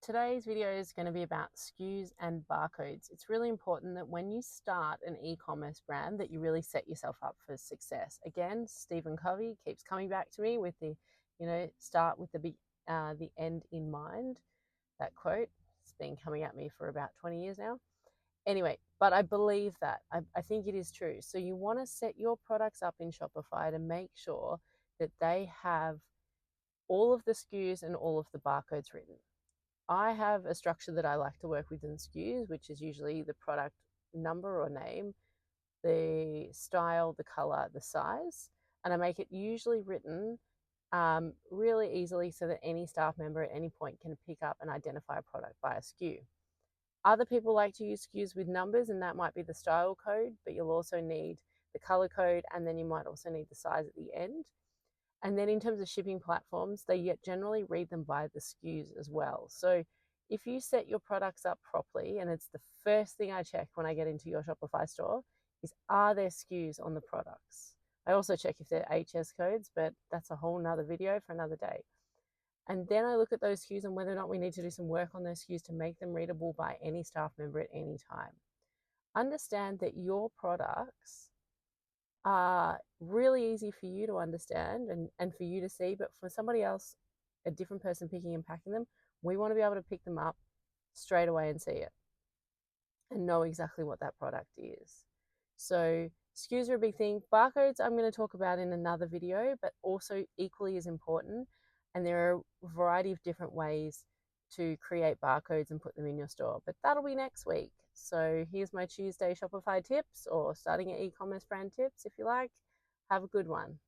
Today's video is going to be about SKUs and barcodes. It's really important that when you start an e-commerce brand that you really set yourself up for success. Again, Stephen Covey keeps coming back to me with the, start with the end in mind. That quote, it's been coming at me for about 20 years now. Anyway, but I believe that. I think it is true. So you want to set your products up in Shopify to make sure that they have all of the SKUs and all of the barcodes written. I have a structure that I like to work with in SKUs, which is usually the product number or name, the style, the color, the size, and I make it usually written really easily so that any staff member at any point can pick up and identify a product by a SKU. Other people like to use SKUs with numbers, and that might be the style code, but you'll also need the color code, and then you might also need the size at the end. And then in terms of shipping platforms, they generally read them by the SKUs as well. So if you set your products up properly, and it's the first thing I check when I get into your Shopify store, is are there SKUs on the products? I also check if they're HS codes, but that's a whole nother video for another day. And then I look at those SKUs and whether or not we need to do some work on those SKUs to make them readable by any staff member at any time. Understand that your products are really easy for you to understand and for you to see, but for somebody else, a different person picking and packing them, we want to be able to pick them up straight away and see it and know exactly what that product is. So SKUs are a big thing. Barcodes I'm going to talk about in another video, but also equally as important. And there are a variety of different ways to create barcodes and put them in your store, but that'll be next week. So here's my Tuesday Shopify tips, or starting an e-commerce brand tips if you like. Have a good one.